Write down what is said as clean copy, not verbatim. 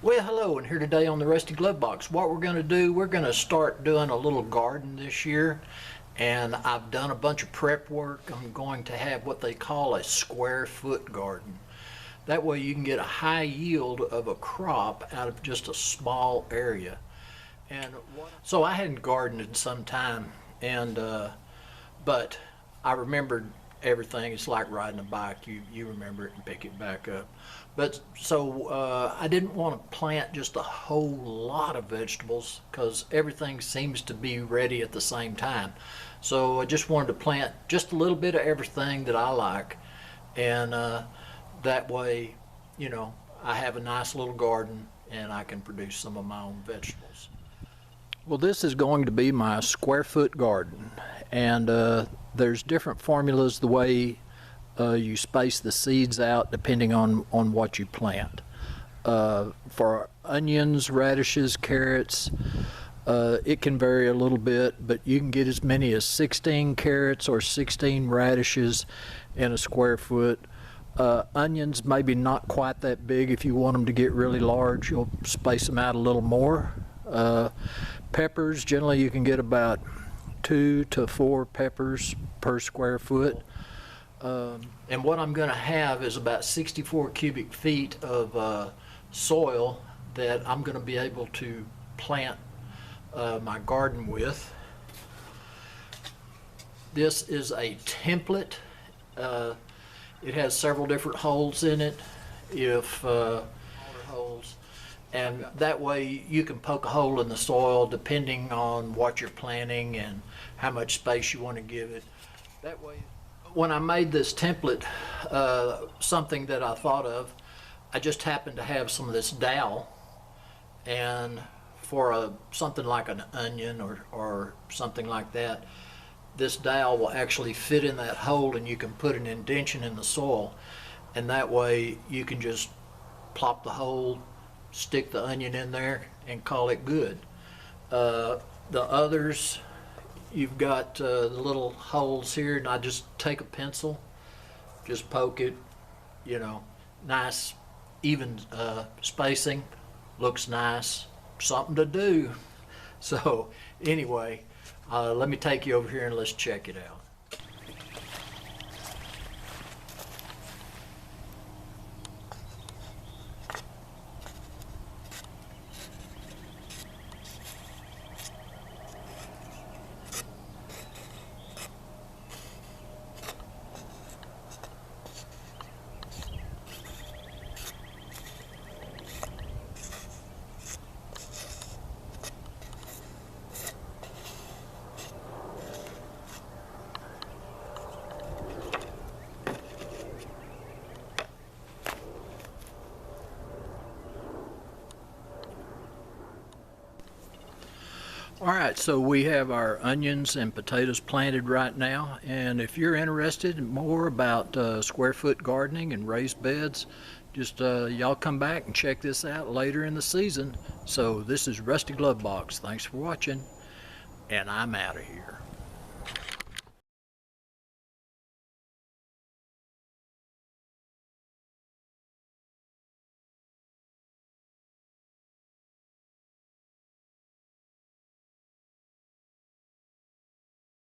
Well, hello, and here today on the Rusty Glove Box. What we're going to do, we're going to start doing a little garden this year, and I've done a bunch of prep work. I'm going to have what they call a square foot garden. That way you can get a high yield of a crop out of just a small area. And so I hadn't gardened in some time, and but I remembered everything. It's like riding a bike. You remember it and pick it back up. But so I didn't want to plant just a whole lot of vegetables because everything seems to be ready at the same time. So I just wanted to plant just a little bit of everything that I like, and that way, you know, I have a nice little garden and I can produce some of my own vegetables. Well, this is going to be my square foot garden, and there's different formulas the way you space the seeds out depending on what you plant. For onions, radishes, carrots, it can vary a little bit, but you can get as many as 16 carrots or 16 radishes in a square foot. Onions maybe not quite that big. If you want them to get really large, you'll space them out a little more. Peppers, generally you can get about 2 to 4 peppers per square foot. And what I'm going to have is about 64 cubic feet of soil that I'm going to be able to plant my garden with. This is a template. It has several different holes in it, holes, and that way you can poke a hole in the soil depending on what you're planting and how much space you want to give it. That way, when I made this template, something that I thought of, I just happened to have some of this dowel, and for something like an onion or something like that, this dowel will actually fit in that hole, and you can put an indentation in the soil, and that way you can just plop the hole, stick the onion in there, and call it good. The others, you've got the little holes here, and I just take a pencil, just poke it, you know, nice even spacing, looks nice, something to do. So anyway, let me take you over here and let's check it out. Alright, so we have our onions and potatoes planted right now, and if you're interested more about square foot gardening and raised beds, just y'all come back and check this out later in the season. So this is Rusty Glove Box. Thanks for watching, and I'm out of here.